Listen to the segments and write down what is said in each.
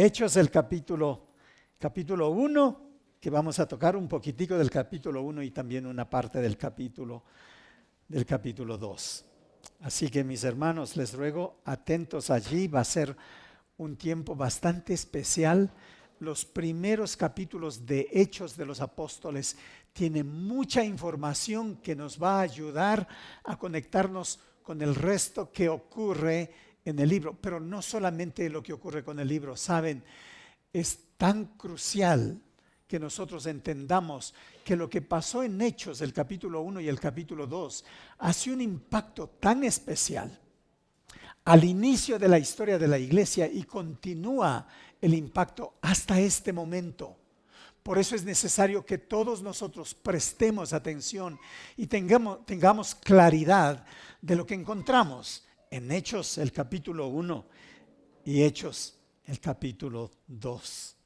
Hechos el capítulo 1, que vamos a tocar un poquitico del capítulo 1 y también una parte del capítulo 2. Así que mis hermanos, les ruego atentos allí, va a ser un tiempo bastante especial. Los primeros capítulos de Hechos de los Apóstoles tienen mucha información que nos va a ayudar a conectarnos con el resto que ocurre en el libro, pero no solamente lo que ocurre con el libro. Saben, es tan crucial que nosotros entendamos que lo que pasó en Hechos, el capítulo 1 y el capítulo 2, hace un impacto tan especial al inicio de la historia de la iglesia y continúa el impacto hasta este momento. Por eso es necesario que todos nosotros prestemos atención y tengamos claridad de lo que encontramos en Hechos el capítulo 1 y Hechos el capítulo 2.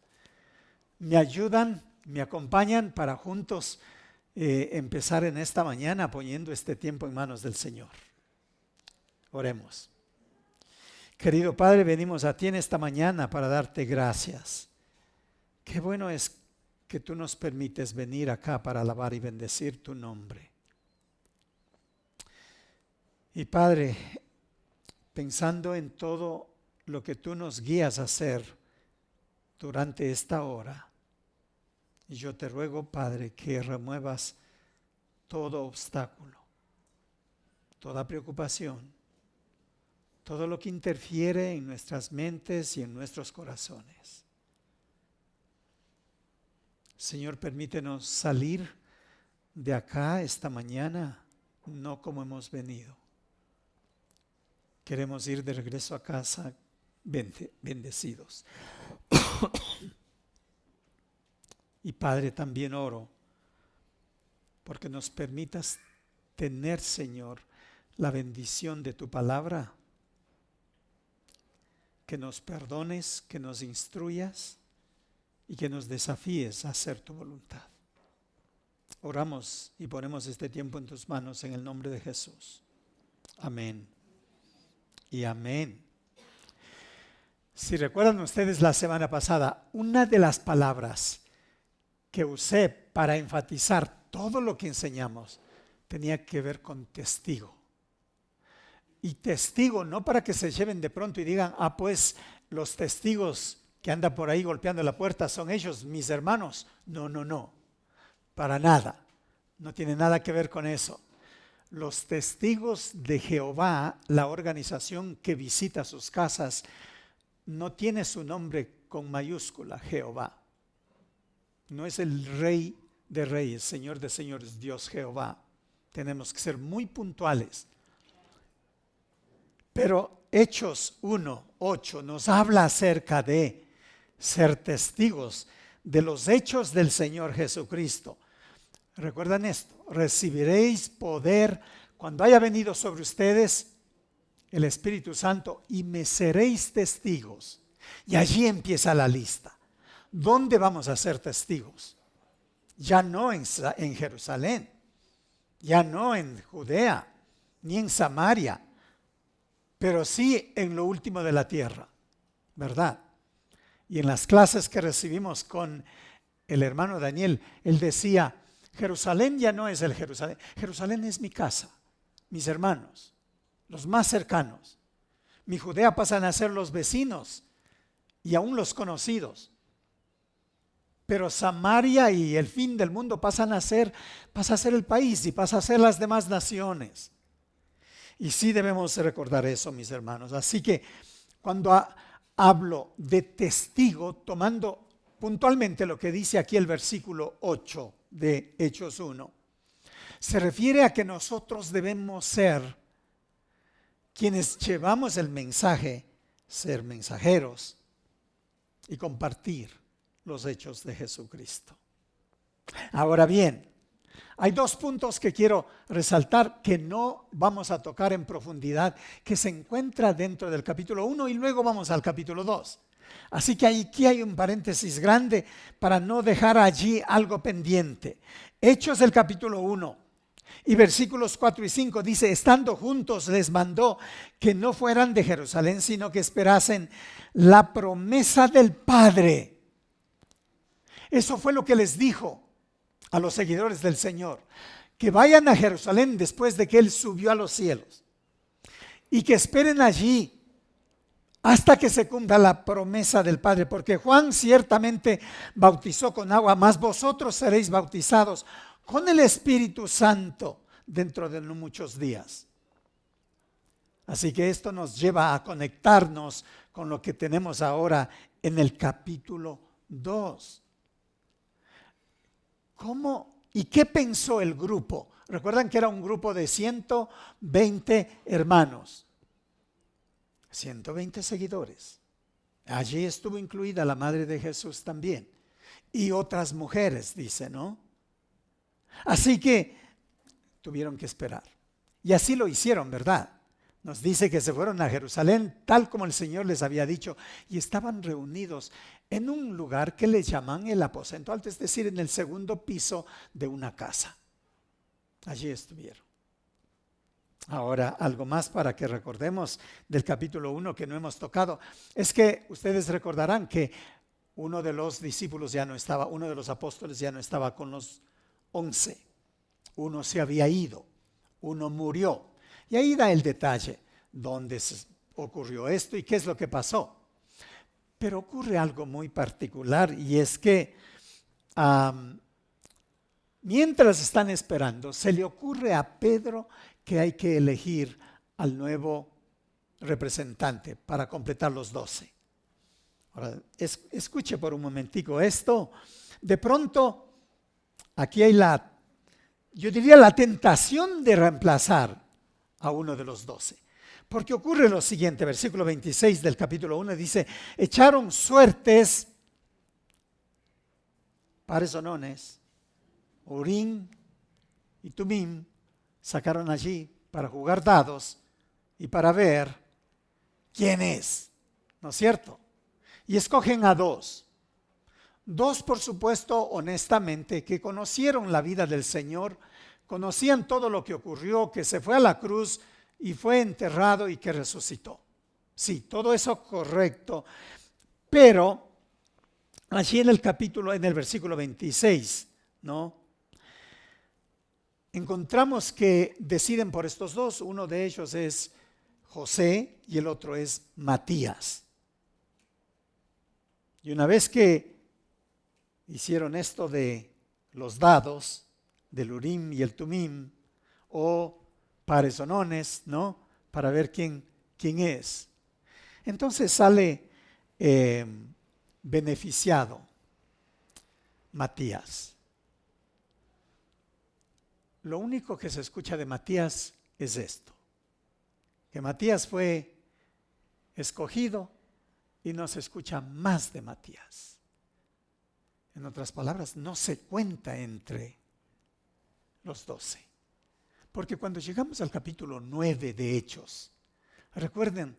¿Me ayudan, me acompañan para juntos empezar en esta mañana poniendo este tiempo en manos del Señor? Oremos. Querido Padre, venimos a ti en esta mañana para darte gracias. Qué bueno es que tú nos permites venir acá para alabar y bendecir tu nombre. Y Padre, pensando en todo lo que tú nos guías a hacer durante esta hora, y yo te ruego, Padre, que remuevas todo obstáculo, toda preocupación, todo lo que interfiere en nuestras mentes y en nuestros corazones. Señor, permítenos salir de acá esta mañana, no como hemos venido. Queremos ir de regreso a casa bendecidos. Y Padre, también oro porque nos permitas tener, Señor, la bendición de tu palabra, que nos perdones, que nos instruyas y que nos desafíes a hacer tu voluntad. Oramos y ponemos este tiempo en tus manos en el nombre de Jesús. Amén y amén. Si recuerdan ustedes la semana pasada, una de las palabras que usé para enfatizar todo lo que enseñamos tenía que ver con testigo. Y testigo no para que se lleven de pronto y digan, pues los testigos que andan por ahí golpeando la puerta son ellos, mis hermanos. No, para nada. No tiene nada que ver con eso. Los testigos de Jehová, la organización que visita sus casas, no tiene su nombre con mayúscula, Jehová. No es el Rey de Reyes, Señor de Señores, Dios Jehová. Tenemos que ser muy puntuales. Pero Hechos 1:8 nos habla acerca de ser testigos de los hechos del Señor Jesucristo. ¿Recuerdan esto? Recibiréis poder cuando haya venido sobre ustedes el Espíritu Santo y me seréis testigos. Y allí empieza la lista. ¿Dónde vamos a ser testigos? Ya no en Jerusalén, ya no en Judea, ni en Samaria, pero sí en lo último de la tierra, ¿verdad? Y en las clases que recibimos con el hermano Daniel, él decía, Jerusalén ya no es el Jerusalén, Jerusalén es mi casa, mis hermanos, los más cercanos. Mi Judea pasan a ser los vecinos y aún los conocidos. Pero Samaria y el fin del mundo pasa a ser el país y pasa a ser las demás naciones. Y sí debemos recordar eso, mis hermanos. Así que cuando hablo de testigo, tomando puntualmente lo que dice aquí el versículo 8 de Hechos 1, se refiere a que nosotros debemos ser quienes llevamos el mensaje, ser mensajeros y compartir los hechos de Jesucristo. Ahora bien, hay dos puntos que quiero resaltar que no vamos a tocar en profundidad, que se encuentra dentro del capítulo 1 y luego vamos al capítulo 2. Así que aquí hay un paréntesis grande para no dejar allí algo pendiente. Hechos el capítulo 1 Y versículos 4 y 5 dice, estando juntos les mandó que no fueran de Jerusalén, sino que esperasen la promesa del Padre. Eso fue lo que les dijo a los seguidores del Señor, que vayan a Jerusalén después de que Él subió a los cielos y que esperen allí hasta que se cumpla la promesa del Padre, porque Juan ciertamente bautizó con agua, mas vosotros seréis bautizados con el Espíritu Santo dentro de no muchos días. Así que esto nos lleva a conectarnos con lo que tenemos ahora en el capítulo 2. ¿Cómo y qué pensó el grupo? Recuerdan que era un grupo de 120 hermanos, 120 seguidores. Allí estuvo incluida la madre de Jesús también. Y otras mujeres, dice, ¿no? Así que tuvieron que esperar. Y así lo hicieron, ¿verdad? Nos dice que se fueron a Jerusalén tal como el Señor les había dicho. Y estaban reunidos en un lugar que le llaman el aposento alto, es decir, en el segundo piso de una casa. Allí estuvieron. Ahora, algo más para que recordemos del capítulo 1 que no hemos tocado, es que ustedes recordarán que uno de los discípulos ya no estaba, uno de los apóstoles ya no estaba con los 11. Uno se había ido, uno murió. Y ahí da el detalle, dónde ocurrió esto y qué es lo que pasó. Pero ocurre algo muy particular y es que mientras están esperando, se le ocurre a Pedro que hay que elegir al nuevo representante para completar los 12. Ahora, escuche por un momentico esto. De pronto, aquí hay yo diría la tentación de reemplazar a uno de los 12. Porque ocurre lo siguiente, versículo 26 del capítulo 1 dice, echaron suertes, pares o nones, Urim y Tumim, sacaron allí para jugar dados y para ver quién es, ¿no es cierto? Y escogen a dos. Dos, por supuesto, honestamente, que conocieron la vida del Señor, conocían todo lo que ocurrió, que se fue a la cruz y fue enterrado y que resucitó. Sí, todo eso correcto. Pero allí en el capítulo, en el versículo 26, ¿no? Encontramos que deciden por estos dos. Uno de ellos es José y el otro es Matías. Y una vez que hicieron esto de los dados, del Urim y el Tumim, o pares o nones, ¿no? Para ver quién es. Entonces sale beneficiado Matías. Lo único que se escucha de Matías es esto, que Matías fue escogido y no se escucha más de Matías. En otras palabras, no se cuenta entre los 12. Porque cuando llegamos al capítulo 9 de Hechos, recuerdan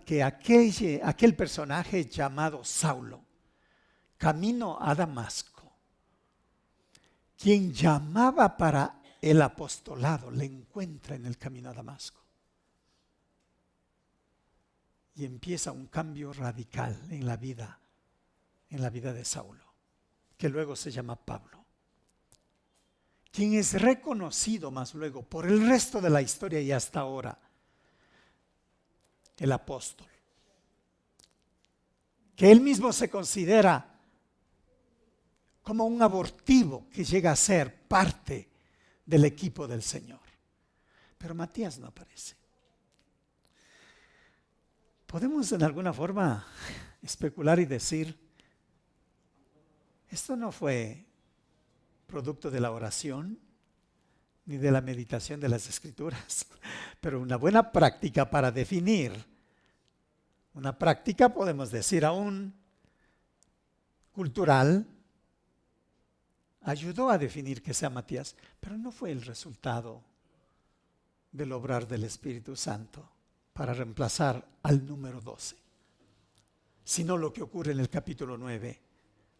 que aquel personaje llamado Saulo, camino a Damasco, quien llamaba para el apostolado, le encuentra en el camino a Damasco. Y empieza un cambio radical en la vida de Saulo, que luego se llama Pablo, quien es reconocido más luego por el resto de la historia y hasta ahora, el apóstol, que él mismo se considera como un abortivo que llega a ser parte del equipo del Señor. Pero Matías no aparece. Podemos en alguna forma especular y decir, esto no fue producto de la oración ni de la meditación de las Escrituras, pero una buena práctica para definir, una práctica podemos decir aún cultural, ayudó a definir que sea Matías, pero no fue el resultado del obrar del Espíritu Santo para reemplazar al número 12, sino lo que ocurre en el capítulo 9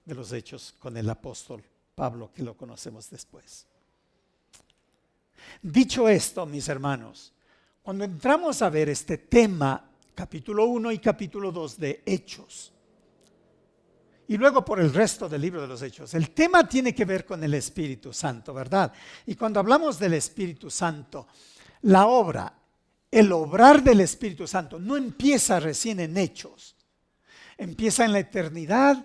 de los Hechos con el apóstol Pablo, que lo conocemos después. Dicho esto, mis hermanos, cuando entramos a ver este tema, capítulo 1 y capítulo 2 de Hechos, y luego por el resto del libro de los Hechos, el tema tiene que ver con el Espíritu Santo, ¿verdad? Y cuando hablamos del Espíritu Santo, la obra, el obrar del Espíritu Santo no empieza recién en Hechos, empieza en la eternidad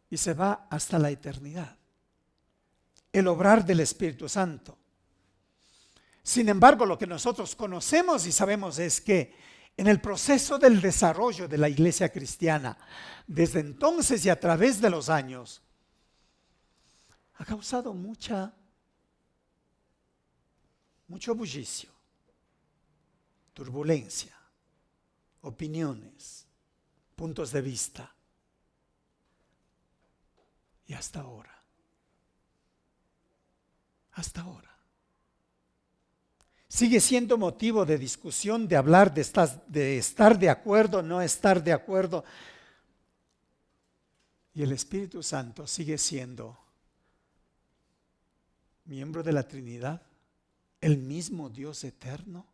y se va hasta la eternidad. El obrar del Espíritu Santo. Sin embargo, lo que nosotros conocemos y sabemos es que en el proceso del desarrollo de la iglesia cristiana, desde entonces y a través de los años, ha causado mucho bullicio, turbulencia, opiniones, puntos de vista. Y hasta ahora. Sigue siendo motivo de discusión, de hablar, de estar de acuerdo, no estar de acuerdo. Y el Espíritu Santo sigue siendo miembro de la Trinidad, el mismo Dios eterno,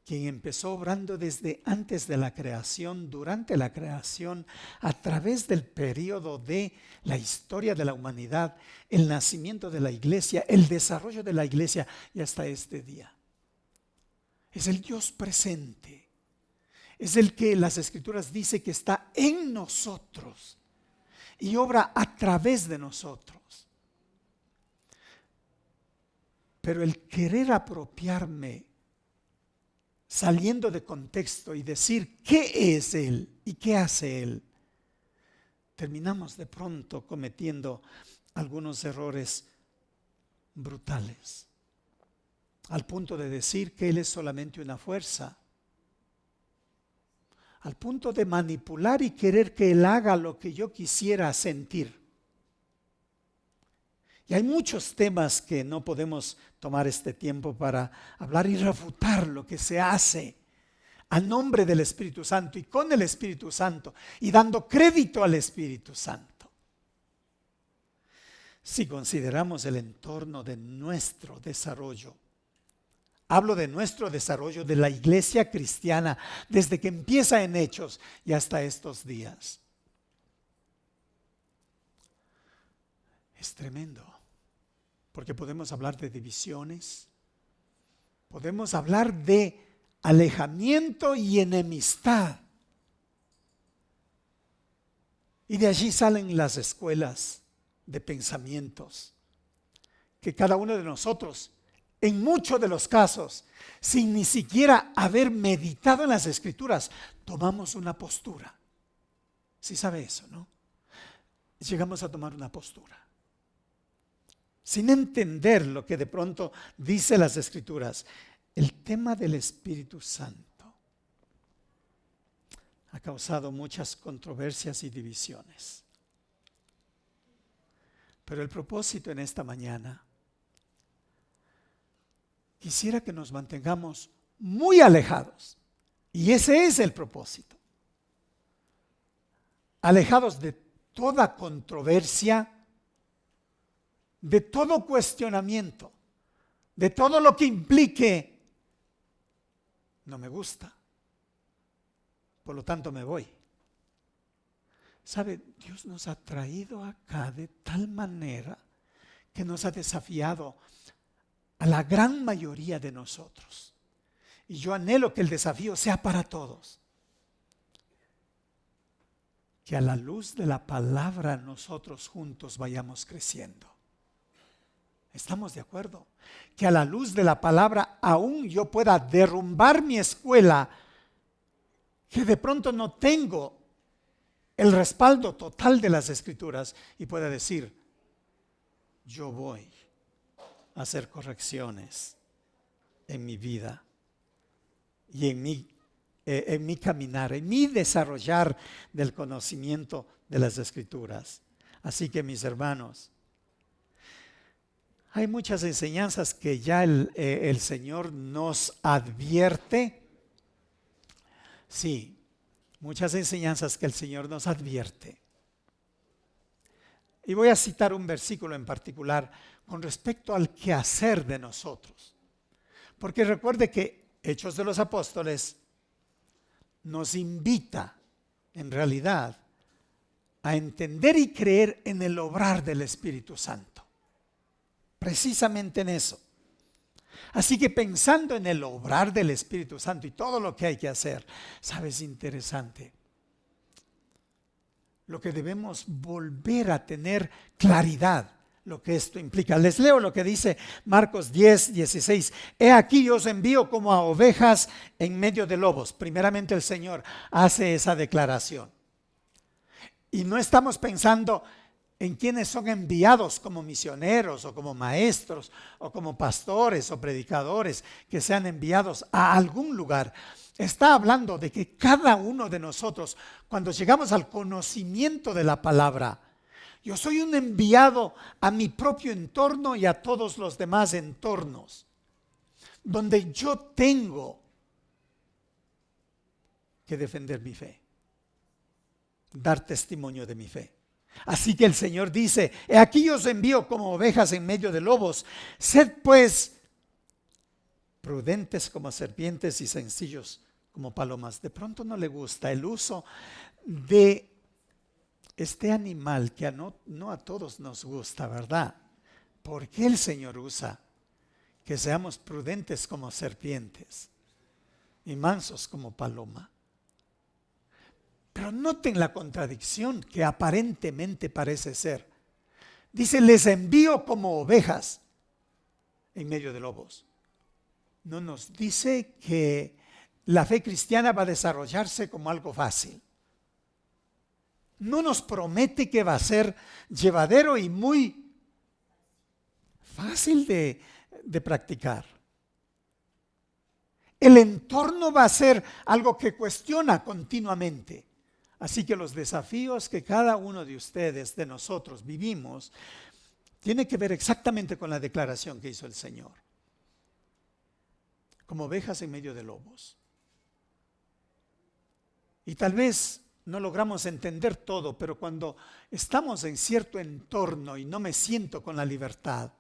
quien empezó obrando desde antes de la creación, durante la creación, a través del periodo de la historia de la humanidad, el nacimiento de la iglesia, el desarrollo de la iglesia y hasta este día. Es el Dios presente. Es el que las Escrituras dice que está en nosotros y obra a través de nosotros. Pero el querer apropiarme saliendo de contexto y decir qué es Él y qué hace Él, terminamos de pronto cometiendo algunos errores brutales, al punto de decir que Él es solamente una fuerza, al punto de manipular y querer que Él haga lo que yo quisiera sentir. Y hay muchos temas que no podemos tomar este tiempo para hablar y refutar lo que se hace a nombre del Espíritu Santo y con el Espíritu Santo y dando crédito al Espíritu Santo. Si consideramos el entorno de nuestro desarrollo, hablo de nuestro desarrollo de la iglesia cristiana desde que empieza en Hechos y hasta estos días. Es tremendo, porque podemos hablar de divisiones, podemos hablar de alejamiento y enemistad. Y de allí salen las escuelas de pensamientos, que cada uno de nosotros, en muchos de los casos, sin ni siquiera haber meditado en las Escrituras, tomamos una postura. ¿Sí sabe eso, no? Llegamos a tomar una postura sin entender lo que de pronto dice las Escrituras. El tema del Espíritu Santo ha causado muchas controversias y divisiones. Pero el propósito en esta mañana, quisiera que nos mantengamos muy alejados. Y ese es el propósito. Alejados de toda controversia, de todo cuestionamiento, de todo lo que implique, no me gusta, por lo tanto me voy. ¿Sabe? Dios nos ha traído acá de tal manera que nos ha desafiado a la gran mayoría de nosotros. Y yo anhelo que el desafío sea para todos. Que a la luz de la palabra nosotros juntos vayamos creciendo. ¿Estamos de acuerdo? Que a la luz de la palabra aún yo pueda derrumbar mi escuela, que de pronto no tengo el respaldo total de las Escrituras y pueda decir, yo voy a hacer correcciones en mi vida y en mi caminar, en mi desarrollar del conocimiento de las Escrituras. Así que mis hermanos, hay muchas enseñanzas que ya el Señor nos advierte. Sí, muchas enseñanzas que el Señor nos advierte. Y voy a citar un versículo en particular con respecto al quehacer de nosotros. Porque recuerde que Hechos de los Apóstoles nos invita, en realidad, a entender y creer en el obrar del Espíritu Santo. Precisamente en eso. Así que pensando en el obrar del Espíritu Santo y todo lo que hay que hacer, ¿sabes? Interesante. Lo que debemos volver a tener claridad, lo que esto implica. Les leo lo que dice Marcos 10, 16. He aquí yo os envío como a ovejas en medio de lobos. Primeramente el Señor hace esa declaración. Y no estamos pensando en quienes son enviados como misioneros o como maestros o como pastores o predicadores que sean enviados a algún lugar. Está hablando de que cada uno de nosotros, cuando llegamos al conocimiento de la palabra, yo soy un enviado a mi propio entorno y a todos los demás entornos, donde yo tengo que defender mi fe, dar testimonio de mi fe. Así que el Señor dice, he aquí yo os envío como ovejas en medio de lobos. Sed pues prudentes como serpientes y sencillos como palomas. De pronto no le gusta el uso de este animal que no a todos nos gusta, ¿verdad? ¿Por qué el Señor usa que seamos prudentes como serpientes y mansos como paloma? Pero noten la contradicción que aparentemente parece ser. Dice, les envío como ovejas en medio de lobos. No nos dice que la fe cristiana va a desarrollarse como algo fácil. No nos promete que va a ser llevadero y muy fácil de practicar. El entorno va a ser algo que cuestiona continuamente. Así que los desafíos que cada uno de ustedes, de nosotros, vivimos, tiene que ver exactamente con la declaración que hizo el Señor. Como ovejas en medio de lobos. Y tal vez no logramos entender todo, pero cuando estamos en cierto entorno y no me siento con la libertad,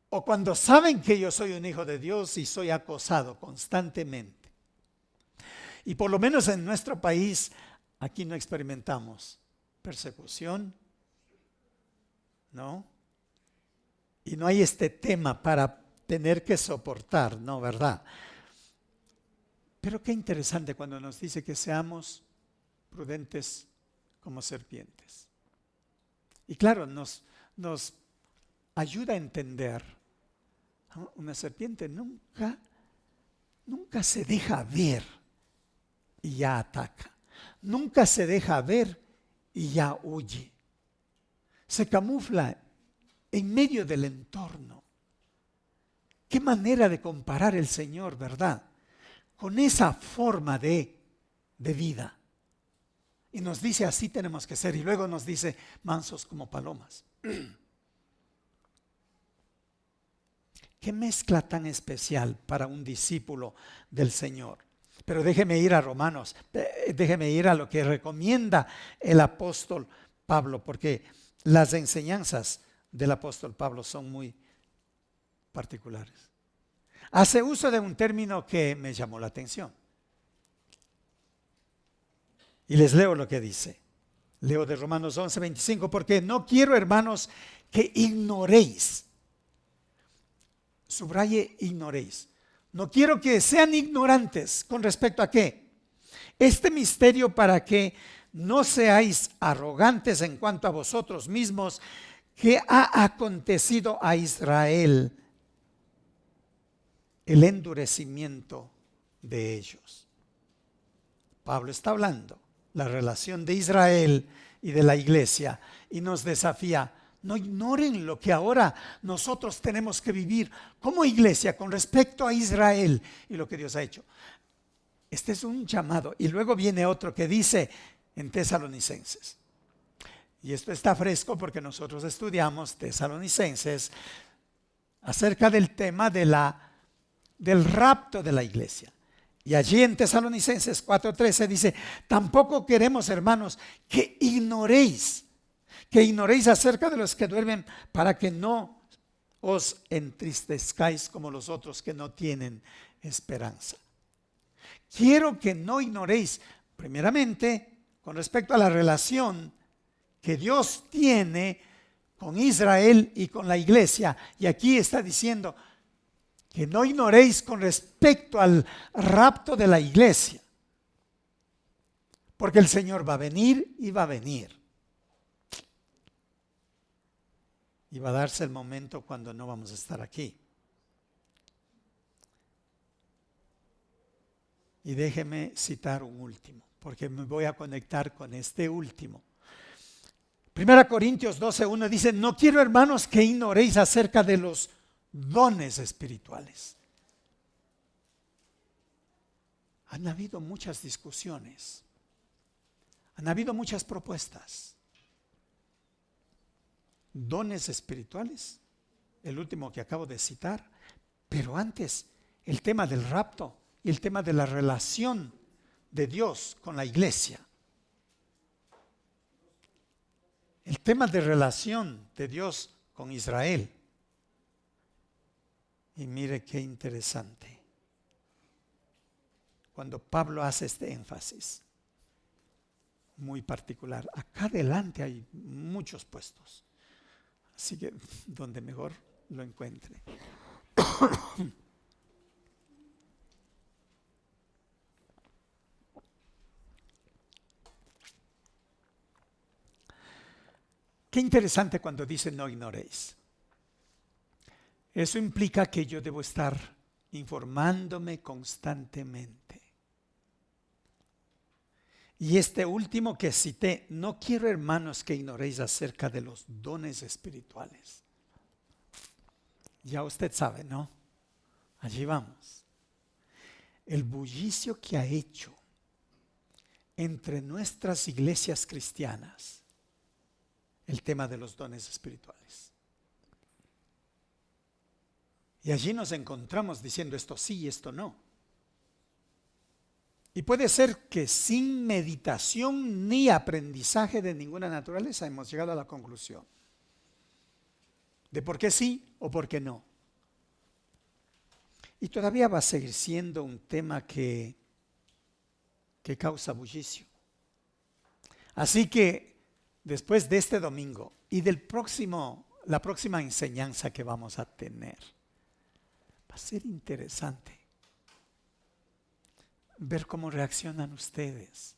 o cuando saben que yo soy un hijo de Dios y soy acosado constantemente, y por lo menos en nuestro país, aquí no experimentamos persecución, ¿no? Y no hay este tema para tener que soportar, ¿no? ¿Verdad? Pero qué interesante cuando nos dice que seamos prudentes como serpientes. Y claro, nos ayuda a entender, ¿no? Una serpiente nunca se deja ver y ya ataca. Nunca se deja ver y ya huye. Se camufla en medio del entorno. Qué manera de comparar el Señor, ¿verdad? Con esa forma de vida. Y nos dice así tenemos que ser. Y luego nos dice mansos como palomas. Qué mezcla tan especial para un discípulo del Señor. Pero déjeme ir a Romanos, déjeme ir a lo que recomienda el apóstol Pablo, porque las enseñanzas del apóstol Pablo son muy particulares. Hace uso de un término que me llamó la atención. Y les leo lo que dice. Leo de Romanos 11, 25, porque no quiero, hermanos, que ignoréis. Subraye, ignoréis. No quiero que sean ignorantes con respecto a qué. Este misterio, para que no seáis arrogantes en cuanto a vosotros mismos, que ha acontecido a Israel el endurecimiento de ellos. Pablo está hablando la relación de Israel y de la iglesia y nos desafía. No ignoren lo que ahora nosotros tenemos que vivir como iglesia con respecto a Israel y lo que Dios ha hecho. Este es un llamado. Y luego viene otro que dice en Tesalonicenses. Y esto está fresco porque nosotros estudiamos Tesalonicenses acerca del tema del rapto de la iglesia. Y allí en Tesalonicenses 4:13 dice, tampoco queremos, hermanos, que ignoréis que ignoréis acerca de los que duermen, para que no os entristezcáis como los otros que no tienen esperanza. Quiero que no ignoréis, primeramente, con respecto a la relación que Dios tiene con Israel y con la iglesia. Y aquí está diciendo que no ignoréis con respecto al rapto de la iglesia. Porque el Señor va a venir y va a venir. Y va a darse el momento cuando no vamos a estar aquí. Y déjeme citar un último, porque me voy a conectar con este último. 1 Corintios 12:1 dice: no quiero, hermanos, que ignoréis acerca de los dones espirituales. Han habido muchas discusiones, han habido muchas propuestas. Dones espirituales, el último que acabo de citar, pero antes el tema del rapto y el tema de la relación de Dios con la iglesia. El tema de relación de Dios con Israel. Y mire qué interesante. Cuando Pablo hace este énfasis muy particular. Acá adelante hay muchos puestos. Así que donde mejor lo encuentre. Qué interesante cuando dice no ignoréis. Eso implica que yo debo estar informándome constantemente. Y este último que cité: no quiero, hermanos, que ignoréis acerca de los dones espirituales. Ya usted sabe, ¿no? Allí vamos. El bullicio que ha hecho entre nuestras iglesias cristianas el tema de los dones espirituales. Y allí nos encontramos diciendo esto sí y esto no. Y puede ser que sin meditación ni aprendizaje de ninguna naturaleza hemos llegado a la conclusión de por qué sí o por qué no. Y todavía va a seguir siendo un tema que causa bullicio. Así que después de este domingo y la próxima enseñanza que vamos a tener, va a ser interesante ver cómo reaccionan ustedes,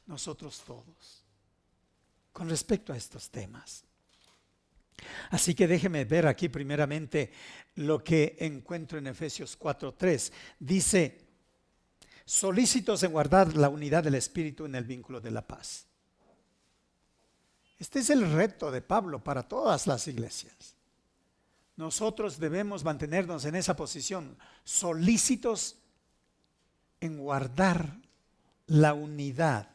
nosotros todos, con respecto a estos temas. Así que déjeme ver aquí primeramente lo que encuentro en Efesios 4:3. Dice: solícitos en guardar la unidad del Espíritu en el vínculo de la paz. Este es el reto de Pablo para todas las iglesias. Nosotros debemos mantenernos en esa posición, solícitos en guardar la unidad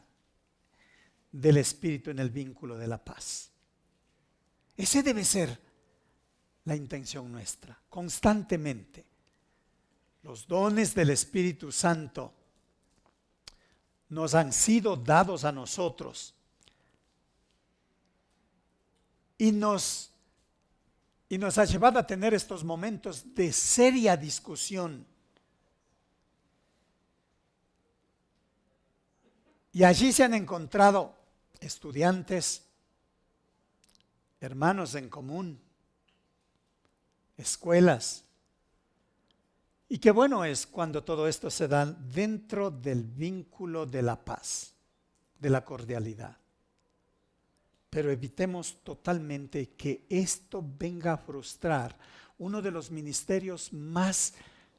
del Espíritu en el vínculo de la paz. Ese debe ser la intención nuestra, constantemente. Los dones del Espíritu Santo nos han sido dados a nosotros y nos ha llevado a tener estos momentos de seria discusión. Y allí se han encontrado estudiantes, hermanos en común, escuelas. Y qué bueno es cuando todo esto se da dentro del vínculo de la paz, de la cordialidad. Pero evitemos totalmente que esto venga a frustrar uno de los ministerios más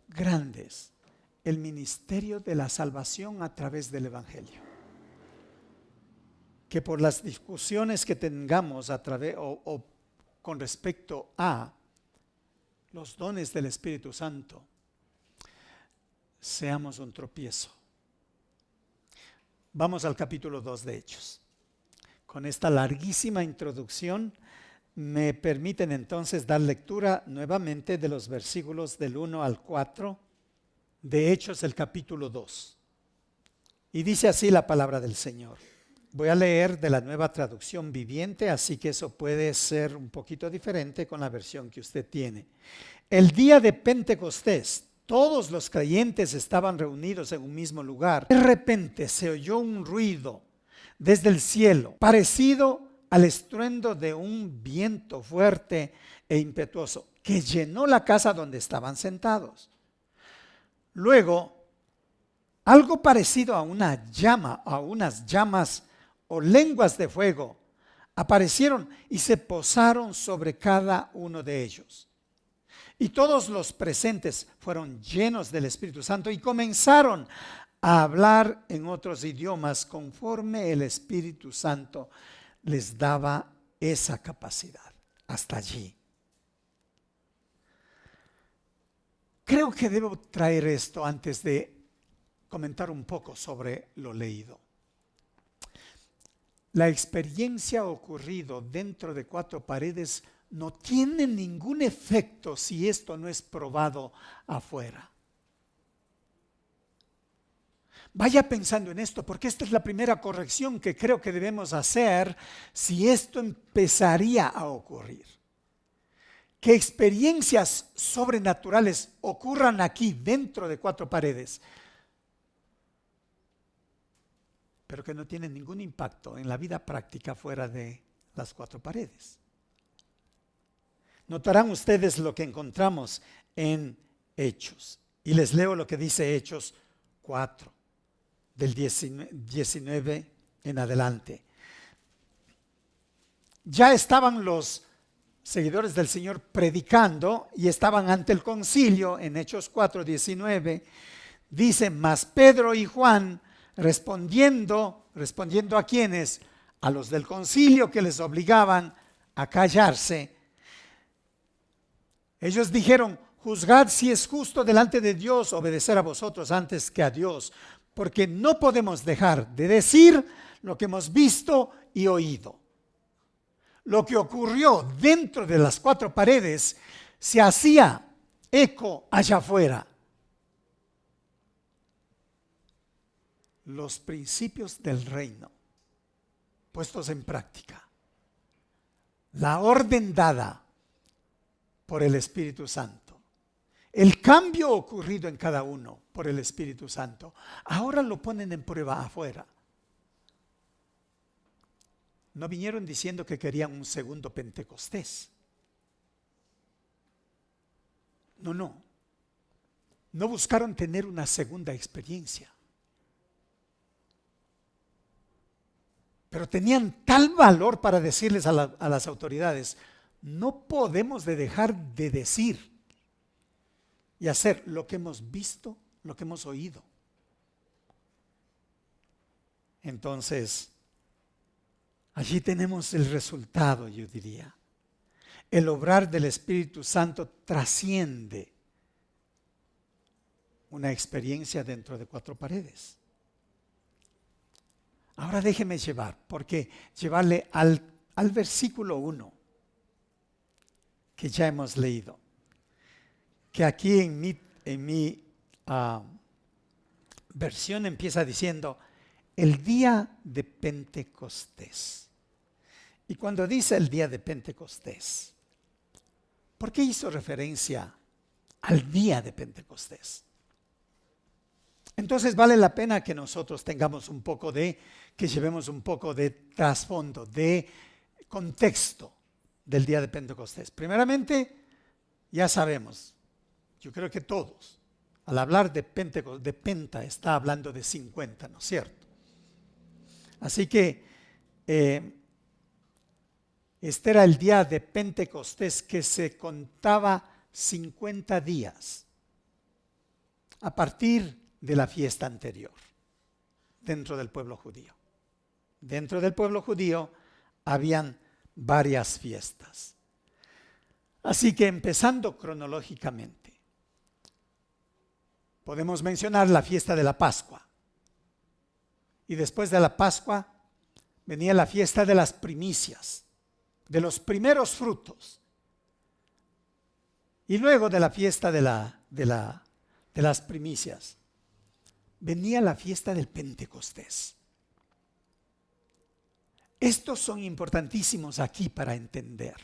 grandes, el ministerio de la salvación a través del Evangelio. Que por las discusiones que tengamos o con respecto a los dones del Espíritu Santo, seamos un tropiezo. Vamos al capítulo 2 de Hechos. Con esta larguísima introducción me permiten entonces dar lectura nuevamente de los versículos del 1 al 4 de Hechos, el capítulo 2. Y dice así la palabra del Señor. voy a leer de la Nueva Traducción Viviente, así que eso puede ser un poquito diferente con la versión que usted tiene. El día de Pentecostés, todos los creyentes estaban reunidos en un mismo lugar. De repente se oyó un ruido desde el cielo, parecido al estruendo de un viento fuerte e impetuoso, que llenó la casa donde estaban sentados. Luego, algo parecido a una llama, a unas llamas o lenguas de fuego, aparecieron y se posaron sobre cada uno de ellos. Y todos los presentes fueron llenos del Espíritu Santo y comenzaron a hablar en otros idiomas conforme el Espíritu Santo les daba esa capacidad. Hasta allí. Creo que debo traer esto antes de comentar un poco sobre lo leído. La experiencia ocurrida dentro de cuatro paredes no tiene ningún efecto si esto no es probado afuera. Vaya pensando en esto, porque esta es la primera corrección que creo que debemos hacer si esto empezaría a ocurrir. Que experiencias sobrenaturales ocurran aquí dentro de cuatro paredes, pero que no tienen ningún impacto en la vida práctica fuera de las cuatro paredes. Notarán ustedes lo que encontramos en Hechos. Y les leo lo que dice Hechos 4, del 19 en adelante. Ya estaban los seguidores del Señor predicando y estaban ante el concilio en Hechos 4, 19. Dice, mas Pedro y Juan respondiendo a quienes, a los del concilio que les obligaban a callarse, ellos dijeron, juzgad si es justo delante de Dios obedecer a vosotros antes que a Dios, porque no podemos dejar de decir lo que hemos visto y oído. Lo que ocurrió dentro de las cuatro paredes se hacía eco allá afuera. Los principios del reino puestos en práctica. La orden dada por el Espíritu Santo. El cambio ocurrido en cada uno por el Espíritu Santo. Ahora lo ponen en prueba afuera. No vinieron diciendo que querían un segundo Pentecostés. No. No buscaron tener una segunda experiencia. Pero tenían tal valor para decirles a las autoridades, no podemos dejar de decir y hacer lo que hemos visto, lo que hemos oído. Entonces, allí tenemos el resultado, yo diría. El obrar del Espíritu Santo trasciende una experiencia dentro de cuatro paredes. Ahora déjeme llevarle al versículo 1 que ya hemos leído. Que aquí en mi versión empieza diciendo el día de Pentecostés. Y cuando dice el día de Pentecostés, ¿por qué hizo referencia al día de Pentecostés? Entonces vale la pena que nosotros tengamos que llevemos un poco de trasfondo, de contexto del día de Pentecostés. Primeramente, ya sabemos, yo creo que todos, al hablar de Penta está hablando de 50, ¿no es cierto? Así que este era el día de Pentecostés que se contaba 50 días a partir de la fiesta anterior dentro del pueblo judío. Dentro del pueblo judío habían varias fiestas. Así que empezando cronológicamente, podemos mencionar la fiesta de la Pascua. Y después de la Pascua venía la fiesta de las primicias, de los primeros frutos. Y luego de la fiesta de las primicias venía la fiesta del Pentecostés. Estos son importantísimos aquí para entender.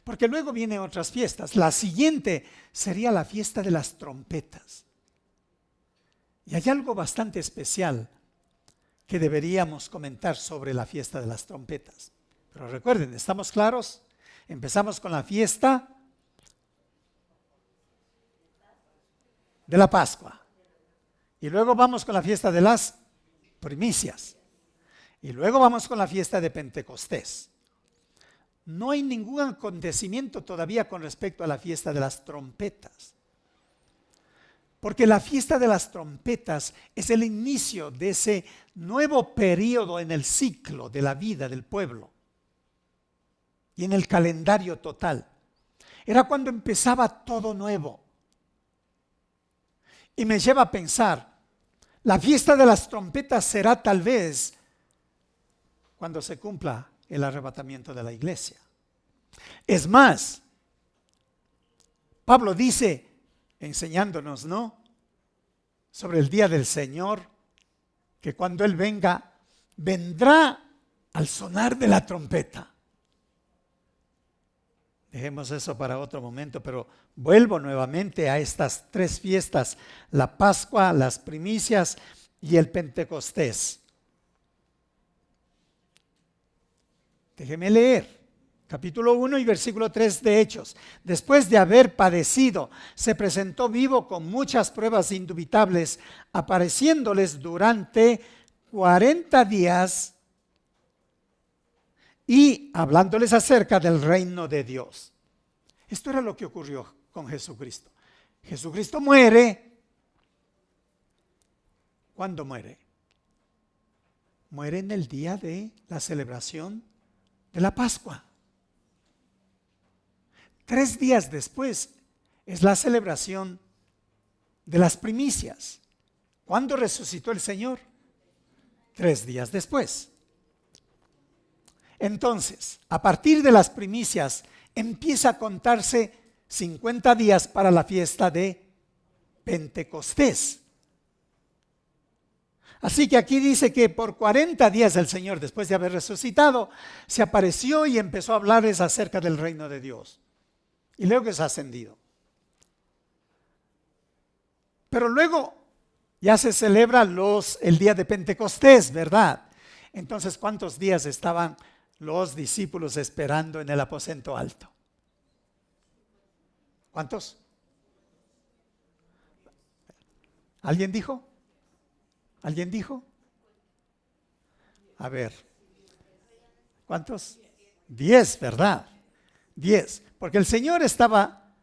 Porque luego vienen otras fiestas. La siguiente sería la fiesta de las trompetas. Y hay algo bastante especial que deberíamos comentar sobre la fiesta de las trompetas. Pero recuerden, ¿estamos claros? Empezamos con la fiesta de la Pascua. Y luego vamos con la fiesta de las primicias. Y luego vamos con la fiesta de Pentecostés. No hay ningún acontecimiento todavía con respecto a la fiesta de las trompetas. Porque la fiesta de las trompetas es el inicio de ese nuevo periodo en el ciclo de la vida del pueblo y en el calendario total. Era cuando empezaba todo nuevo. Y me lleva a pensar, la fiesta de las trompetas será tal vez cuando se cumpla el arrebatamiento de la iglesia. Es más, Pablo dice, enseñándonos, ¿no?, sobre el día del Señor, que cuando Él venga, vendrá al sonar de la trompeta. Dejemos eso para otro momento, pero vuelvo nuevamente a estas tres fiestas: la Pascua, las primicias y el Pentecostés. Déjeme leer. Capítulo 1 y versículo 3 de Hechos. Después de haber padecido, se presentó vivo con muchas pruebas indubitables, apareciéndoles durante 40 días y hablándoles acerca del reino de Dios. Esto era lo que ocurrió con Jesucristo. Jesucristo muere. ¿Cuándo muere? Muere en el día de la celebración de la Pascua. 3 días después es la celebración de las primicias. ¿Cuándo resucitó el Señor? 3 días después. Entonces, a partir de las primicias empieza a contarse 50 días para la fiesta de Pentecostés. Así que aquí dice que por 40 días el Señor, después de haber resucitado, se apareció y empezó a hablarles acerca del reino de Dios. Y luego es ascendido. Pero luego ya se celebra el día de Pentecostés, ¿verdad? Entonces, ¿cuántos días estaban los discípulos esperando en el aposento alto? ¿Cuántos? ¿Alguien dijo? ¿Alguien dijo? A ver. ¿Cuántos? 10, ¿verdad? 10. Porque el Señor estaba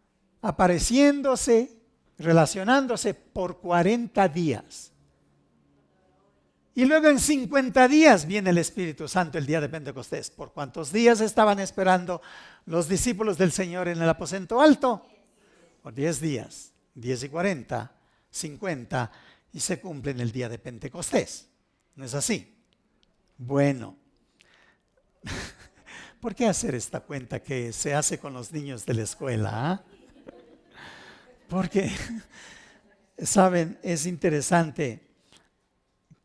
apareciéndose, relacionándose por 40 días. Y luego en 50 días viene el Espíritu Santo, el día de Pentecostés. ¿Por cuántos días estaban esperando los discípulos del Señor en el aposento alto? Por 10 días. 10 y 40, 50, y se cumple en el día de Pentecostés. ¿No es así? Bueno. ¿Por qué hacer esta cuenta que se hace con los niños de la escuela? Porque, saben, es interesante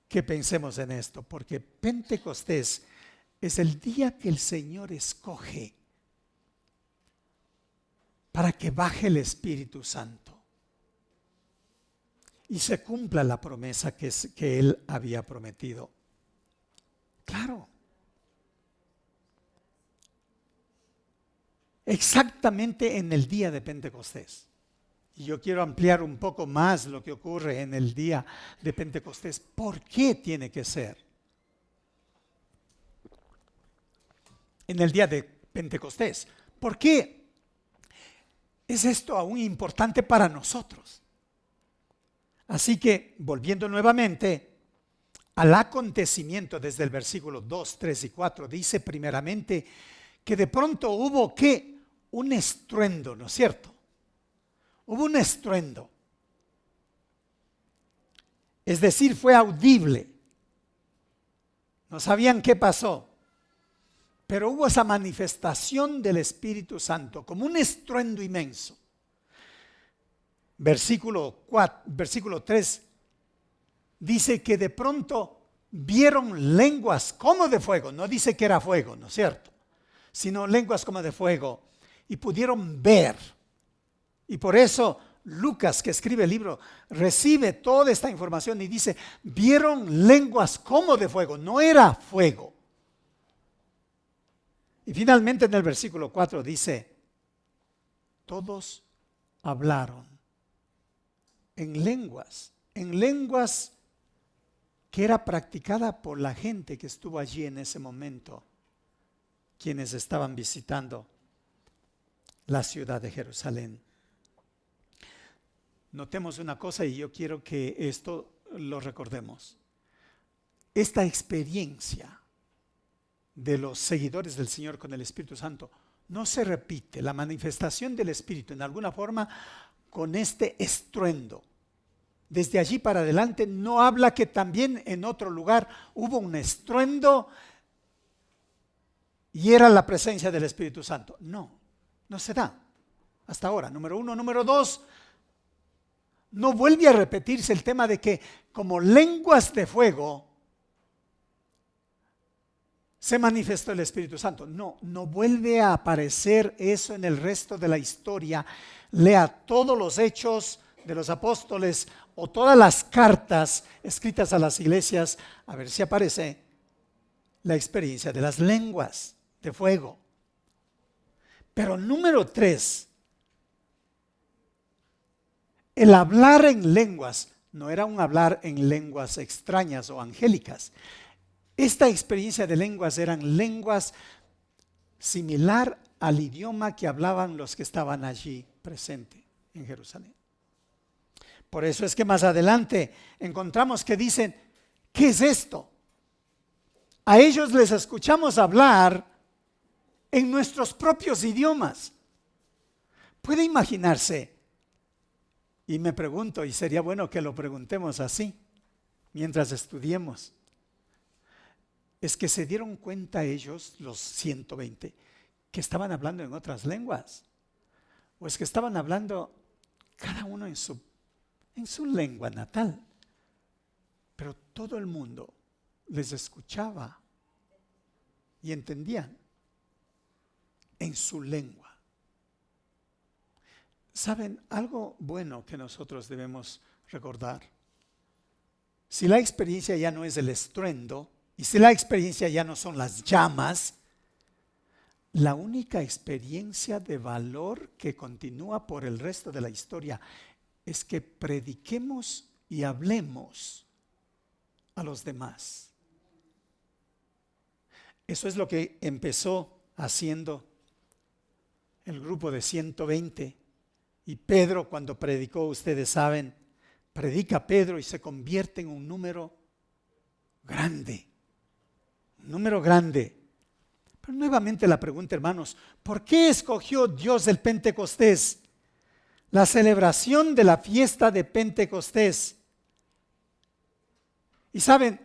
que pensemos en esto, porque Pentecostés es el día que el Señor escoge para que baje el Espíritu Santo y se cumpla la promesa que Él había prometido. Claro. Exactamente en el día de Pentecostés. Y yo quiero ampliar un poco más lo que ocurre en el día de Pentecostés. ¿Por qué tiene que ser en el día de Pentecostés? ¿Por qué es esto aún importante para nosotros? Así que, volviendo nuevamente al acontecimiento desde el versículo 2, 3 y 4, dice primeramente que de pronto hubo ¿qué? Un estruendo, ¿no es cierto? Hubo un estruendo. Es decir, fue audible. No sabían qué pasó. Pero hubo esa manifestación del Espíritu Santo como un estruendo inmenso. Versículo 3 dice que de pronto vieron lenguas como de fuego. No dice que era fuego, ¿no es cierto? Sino lenguas como de fuego. Y pudieron ver. Y por eso Lucas, que escribe el libro, recibe toda esta información y dice, vieron lenguas como de fuego. No era fuego. Y finalmente en el versículo 4 dice, todos hablaron en lenguas que era practicada por la gente que estuvo allí en ese momento, quienes estaban visitando la ciudad de Jerusalén. Notemos una cosa y yo quiero que esto lo recordemos. Esta experiencia de los seguidores del Señor con el Espíritu Santo no se repite, la manifestación del Espíritu en alguna forma con este estruendo. Desde allí para adelante no habla que también en otro lugar hubo un estruendo y era la presencia del Espíritu Santo. No se da hasta ahora, número uno. Número dos, no vuelve a repetirse el tema de que como lenguas de fuego se manifestó el Espíritu Santo. No vuelve a aparecer eso en el resto de la historia. Lea todos los hechos de los apóstoles o todas las cartas escritas a las iglesias, a ver si aparece la experiencia de las lenguas de fuego. Pero número 3, el hablar en lenguas no era un hablar en lenguas extrañas o angélicas. Esta experiencia de lenguas eran lenguas similar al idioma que hablaban los que estaban allí presentes en Jerusalén. Por eso es que más adelante encontramos que dicen, ¿qué es esto? A ellos les escuchamos hablar en nuestros propios idiomas. ¿Puede imaginarse? Y me pregunto, y sería bueno que lo preguntemos así, mientras estudiemos. Es que se dieron cuenta ellos, los 120, que estaban hablando en otras lenguas. O es que estaban hablando cada uno en su lengua natal. Pero todo el mundo les escuchaba y entendían en su lengua. ¿Saben algo bueno que nosotros debemos recordar? Si la experiencia ya no es el estruendo, y si la experiencia ya no son las llamas, la única experiencia de valor que continúa por el resto de la historia es que prediquemos y hablemos a los demás. Eso es lo que empezó haciendo el grupo de 120. Y Pedro, cuando predicó, ustedes saben, predica Pedro y se convierte en un número grande. Pero nuevamente la pregunta, hermanos, ¿por qué escogió Dios el Pentecostés? La celebración de la fiesta de Pentecostés. Y saben,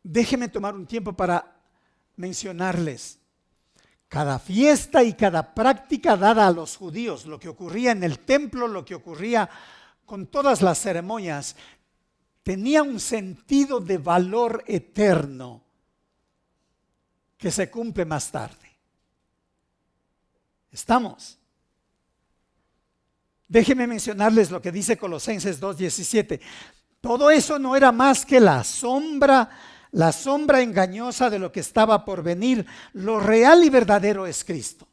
déjenme tomar un tiempo para mencionarles. Cada fiesta y cada práctica dada a los judíos, lo que ocurría en el templo, lo que ocurría con todas las ceremonias, tenía un sentido de valor eterno que se cumple más tarde. ¿Estamos? Déjenme mencionarles lo que dice Colosenses 2:17. Todo eso no era más que la sombra engañosa de lo que estaba por venir. Lo real y verdadero es Cristo.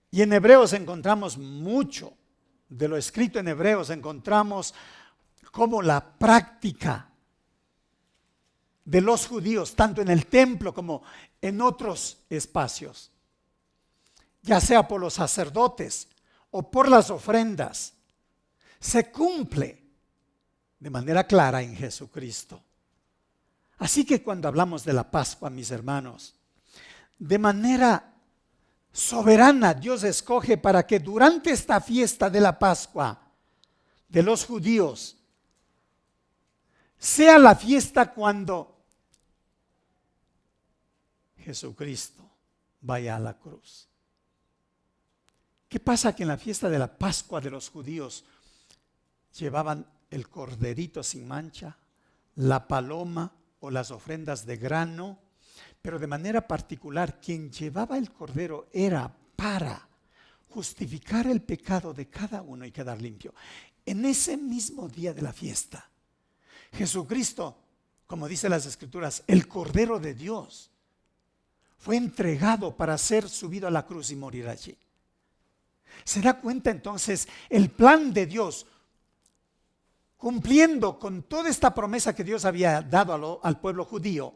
Y en Hebreos encontramos mucho de lo escrito en Hebreos, encontramos como la práctica de los judíos, tanto en el templo como en otros espacios, ya sea por los sacerdotes o por las ofrendas, se cumple de manera clara en Jesucristo. Así que cuando hablamos de la Pascua, mis hermanos, de manera soberana Dios escoge para que durante esta fiesta de la Pascua de los judíos sea la fiesta cuando Jesucristo vaya a la cruz. ¿Qué pasa? Que en la fiesta de la Pascua de los judíos llevaban el corderito sin mancha, la paloma o las ofrendas de grano, pero de manera particular quien llevaba el cordero era para justificar el pecado de cada uno y quedar limpio. En ese mismo día de la fiesta, Jesucristo, como dice las Escrituras, el Cordero de Dios, fue entregado para ser subido a la cruz y morir allí. ¿Se da cuenta entonces el plan de Dios? Cumpliendo con toda esta promesa que Dios había dado al pueblo judío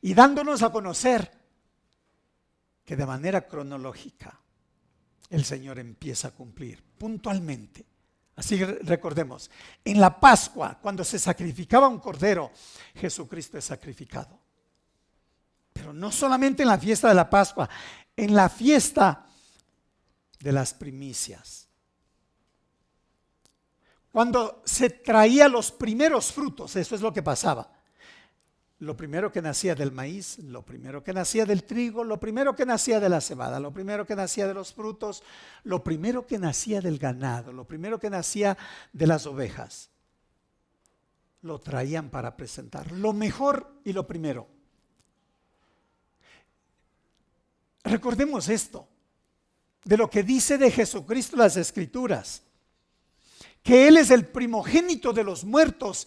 y dándonos a conocer que de manera cronológica el Señor empieza a cumplir puntualmente. Así recordemos, en la Pascua, cuando se sacrificaba un cordero, Jesucristo es sacrificado. Pero no solamente en la fiesta de la Pascua, en la fiesta de las primicias. Cuando se traía los primeros frutos, eso es lo que pasaba. Lo primero que nacía del maíz, lo primero que nacía del trigo, lo primero que nacía de la cebada, lo primero que nacía de los frutos, lo primero que nacía del ganado, lo primero que nacía de las ovejas. Lo traían para presentar, lo mejor y lo primero. Recordemos esto, de lo que dice de Jesucristo las Escrituras, que Él es el primogénito de los muertos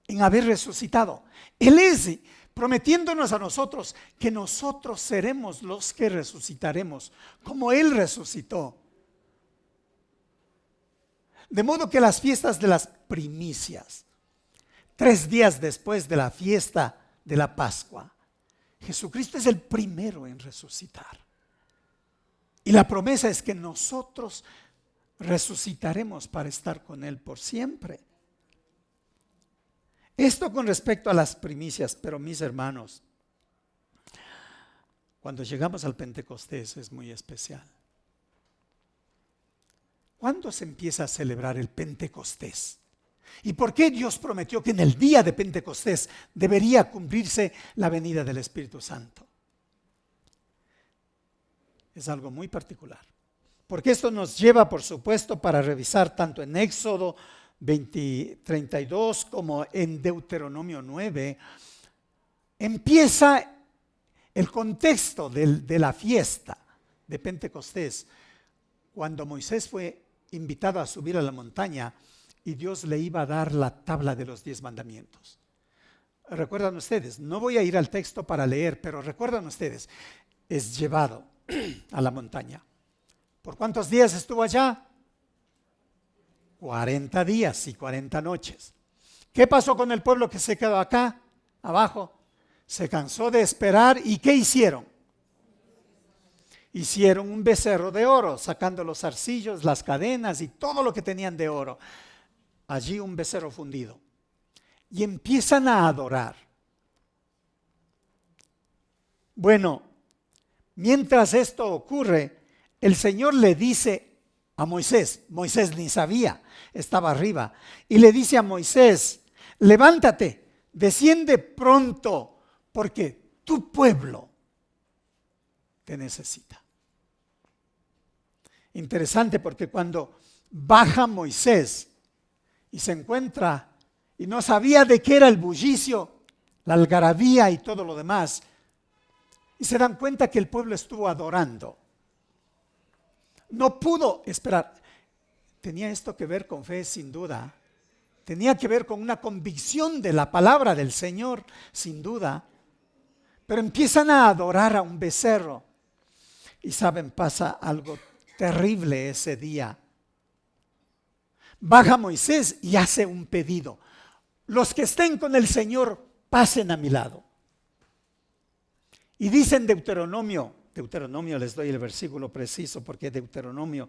en haber resucitado. Él es prometiéndonos a nosotros que nosotros seremos los que resucitaremos, como Él resucitó. De modo que las fiestas de las primicias, 3 días después de la fiesta de la Pascua, Jesucristo es el primero en resucitar. Y la promesa es que nosotros resucitaremos para estar con Él por siempre. Esto con respecto a las primicias, pero mis hermanos, cuando llegamos al Pentecostés es muy especial. ¿Cuándo se empieza a celebrar el Pentecostés? ¿Y por qué Dios prometió que en el día de Pentecostés debería cumplirse la venida del Espíritu Santo? Es algo muy particular. Porque esto nos lleva, por supuesto, para revisar tanto en Éxodo 32 como en Deuteronomio 9. Empieza el contexto de la fiesta de Pentecostés, cuando Moisés fue invitado a subir a la montaña y Dios le iba a dar la tabla de los 10 mandamientos. Recuerdan ustedes, no voy a ir al texto para leer, pero recuerdan ustedes, es llevado a la montaña. ¿Por cuántos días estuvo allá? 40 días y 40 noches. ¿Qué pasó con el pueblo que se quedó acá, abajo? Se cansó de esperar y ¿qué hicieron? Hicieron un becerro de oro, sacando los zarcillos, las cadenas y todo lo que tenían de oro. Allí un becerro fundido. Y empiezan a adorar. Bueno, mientras esto ocurre, el Señor le dice a Moisés, Moisés ni sabía, estaba arriba, y le dice a Moisés, levántate, desciende pronto, porque tu pueblo te necesita. Interesante, porque cuando baja Moisés y se encuentra y no sabía de qué era el bullicio, la algarabía y todo lo demás, y se dan cuenta que el pueblo estuvo adorando. No pudo esperar. Tenía esto que ver con fe, sin duda. Tenía que ver con una convicción de la palabra del Señor, sin duda. Pero empiezan a adorar a un becerro. Y saben, pasa algo terrible ese día. Baja Moisés y hace un pedido. Los que estén con el Señor, pasen a mi lado. Y dice en Deuteronomio les doy el versículo preciso porque Deuteronomio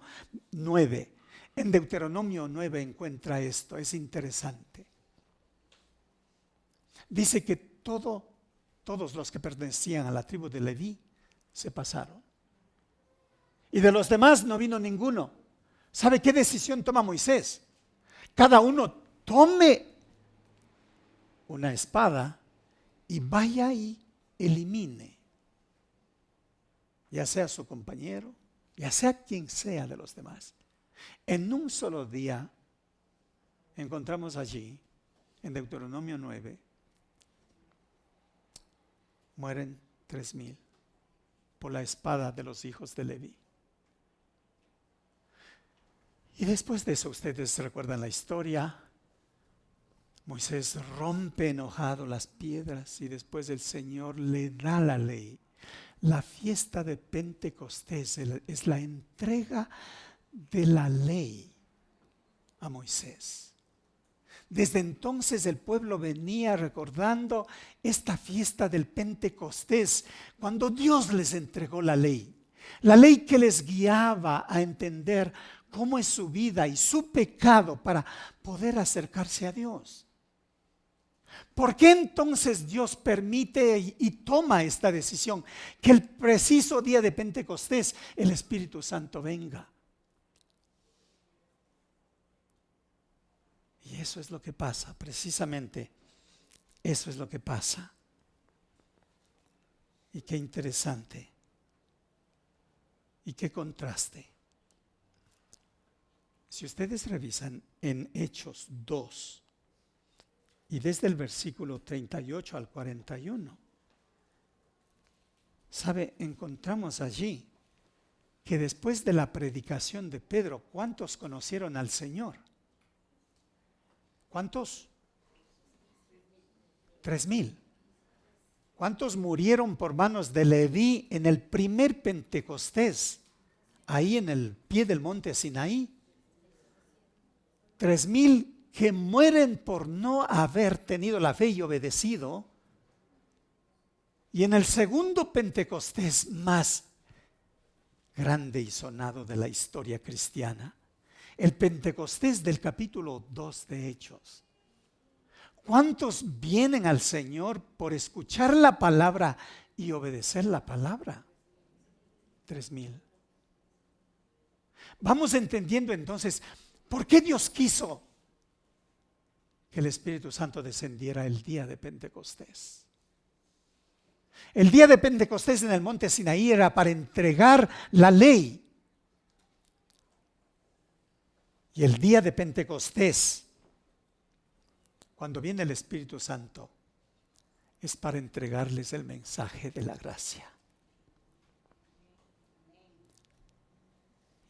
9. En Deuteronomio 9 encuentra esto, es interesante. Dice que todos los que pertenecían a la tribu de Leví se pasaron. Y de los demás no vino ninguno. ¿Sabe qué decisión toma Moisés? Cada uno tome una espada y vaya y elimine, ya sea su compañero, ya sea quien sea de los demás. En un solo día encontramos allí, en Deuteronomio 9, mueren 3,000 por la espada de los hijos de Leví. Y después de eso, ustedes recuerdan la historia. Moisés rompe enojado las piedras y después el Señor le da la ley. La fiesta de Pentecostés es la entrega de la ley a Moisés. Desde entonces el pueblo venía recordando esta fiesta del Pentecostés, cuando Dios les entregó la ley que les guiaba a entender cómo es su vida y su pecado para poder acercarse a Dios. ¿Por qué entonces Dios permite y toma esta decisión? Que el preciso día de Pentecostés el Espíritu Santo venga. Y eso es lo que pasa, precisamente eso es lo que pasa. Y qué interesante. Y qué contraste. Si ustedes revisan en Hechos 2, y desde el versículo 38 al 41, ¿sabe? Encontramos allí que después de la predicación de Pedro, ¿cuántos conocieron al Señor? ¿Cuántos? 3,000. ¿Cuántos murieron por manos de Leví en el primer Pentecostés? Ahí en el pie del monte Sinaí. 3,000 que mueren por no haber tenido la fe y obedecido. Y en el segundo Pentecostés más grande y sonado de la historia cristiana, el Pentecostés del capítulo 2 de Hechos. ¿Cuántos vienen al Señor por escuchar la palabra y obedecer la palabra? 3,000. Vamos entendiendo entonces por qué Dios quiso que el Espíritu Santo descendiera el día de Pentecostés. El día de Pentecostés en el monte Sinaí era para entregar la ley. Y el día de Pentecostés, cuando viene el Espíritu Santo, es para entregarles el mensaje de la gracia.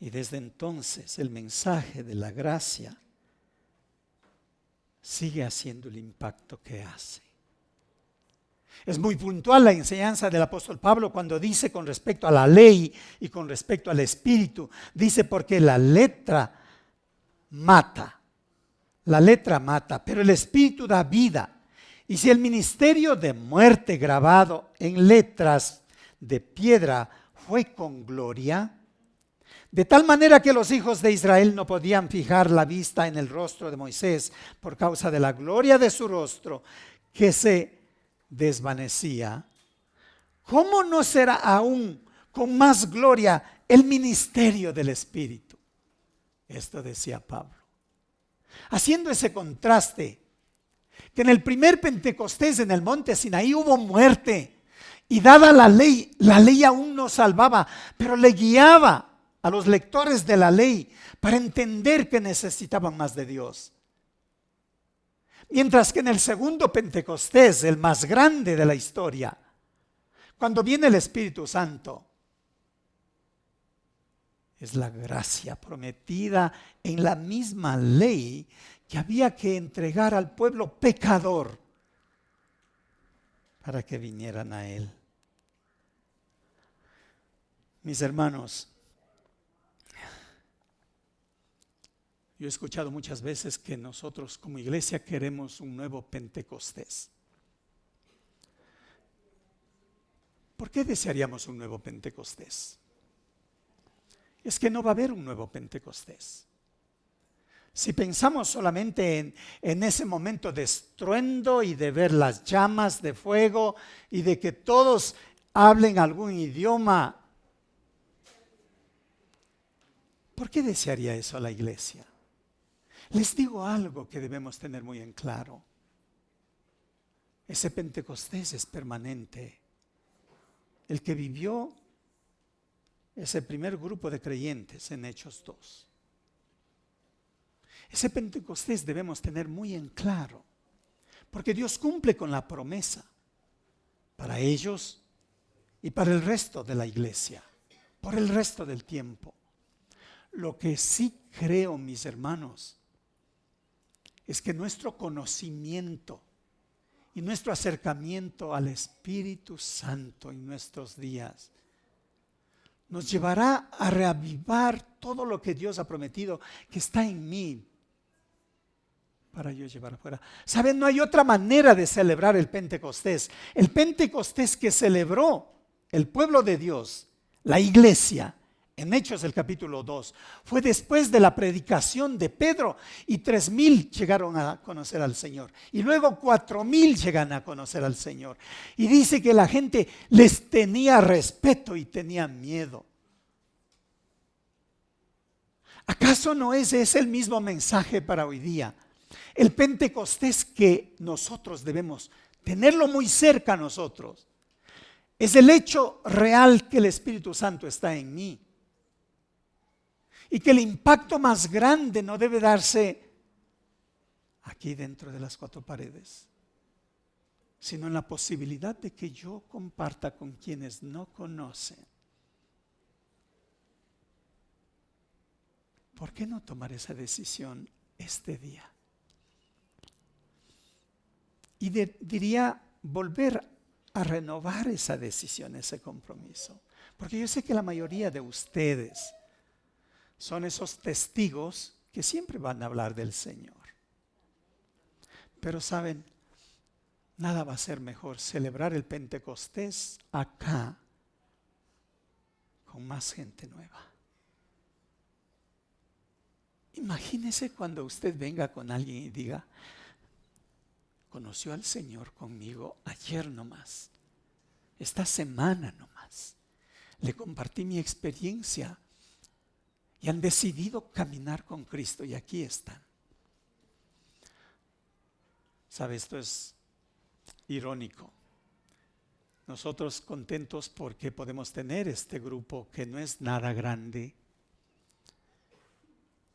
Y desde entonces el mensaje de la gracia sigue haciendo el impacto que hace. Es muy puntual la enseñanza del apóstol Pablo cuando dice con respecto a la ley y con respecto al Espíritu. Dice porque la letra mata, pero el Espíritu da vida. Y si el ministerio de muerte grabado en letras de piedra fue con gloria, de tal manera que los hijos de Israel no podían fijar la vista en el rostro de Moisés por causa de la gloria de su rostro que se desvanecía, ¿cómo no será aún con más gloria el ministerio del Espíritu? Esto decía Pablo, haciendo ese contraste, que en el primer Pentecostés en el monte Sinaí hubo muerte, y dada la ley aún no salvaba, pero le guiaba a los lectores de la ley para entender que necesitaban más de Dios. Mientras que en el segundo Pentecostés, el más grande de la historia, cuando viene el Espíritu Santo, es la gracia prometida en la misma ley que había que entregar al pueblo pecador para que vinieran a Él. Mis hermanos, yo he escuchado muchas veces que nosotros como iglesia queremos un nuevo Pentecostés. ¿Por qué desearíamos un nuevo Pentecostés? Es que no va a haber un nuevo Pentecostés. Si pensamos solamente en ese momento de estruendo y de ver las llamas de fuego y de que todos hablen algún idioma, ¿por qué desearía eso a la iglesia? Les digo algo que debemos tener muy en claro. Ese Pentecostés es permanente. El que vivió ese primer grupo de creyentes en Hechos 2. Ese Pentecostés debemos tener muy en claro, porque Dios cumple con la promesa para ellos y para el resto de la iglesia, por el resto del tiempo. Lo que sí creo, mis hermanos, es que nuestro conocimiento y nuestro acercamiento al Espíritu Santo en nuestros días nos llevará a reavivar todo lo que Dios ha prometido que está en mí para yo llevar afuera. ¿Saben? No hay otra manera de celebrar el Pentecostés. El Pentecostés que celebró el pueblo de Dios, la iglesia, en Hechos el capítulo 2, fue después de la predicación de Pedro y 3,000 llegaron a conocer al Señor. Y luego 4,000 llegan a conocer al Señor. Y dice que la gente les tenía respeto y tenía miedo. ¿Acaso no es ese el mismo mensaje para hoy día? El Pentecostés que nosotros debemos tenerlo muy cerca a nosotros es el hecho real que el Espíritu Santo está en mí. Y que el impacto más grande no debe darse aquí dentro de las 4 paredes, sino en la posibilidad de que yo comparta con quienes no conocen. ¿Por qué no tomar esa decisión este día? Y diría volver a renovar esa decisión, ese compromiso. Porque yo sé que la mayoría de ustedes son esos testigos que siempre van a hablar del Señor. Pero saben, nada va a ser mejor celebrar el Pentecostés acá con más gente nueva. Imagínese cuando usted venga con alguien y diga: conoció al Señor conmigo ayer nomás, esta semana nomás. Le compartí mi experiencia y han decidido caminar con Cristo y aquí están. ¿Sabe? Esto es irónico. Nosotros contentos porque podemos tener este grupo que no es nada grande.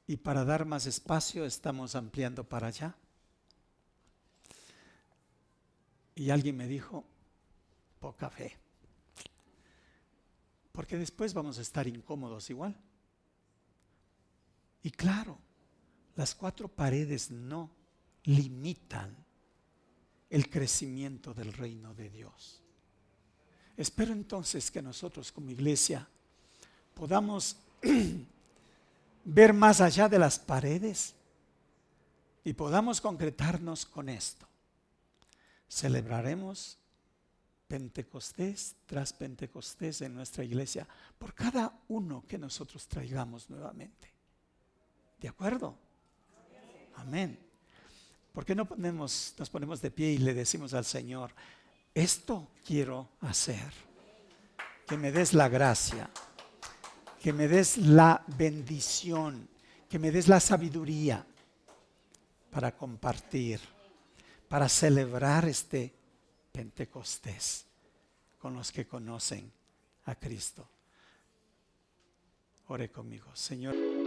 Y para dar más espacio estamos ampliando para allá. Y alguien me dijo: poca fe. Porque después vamos a estar incómodos igual. Y claro, las 4 paredes no limitan el crecimiento del reino de Dios. Espero entonces que nosotros como iglesia podamos ver más allá de las paredes y podamos concretarnos con esto. Celebraremos Pentecostés tras Pentecostés en nuestra iglesia por cada uno que nosotros traigamos nuevamente. ¿De acuerdo? Amén. ¿Por qué no nos ponemos de pie y le decimos al Señor: esto quiero hacer? Que me des la gracia, que me des la bendición, que me des la sabiduría para compartir, para celebrar este Pentecostés con los que conocen a Cristo. Ore conmigo, Señor.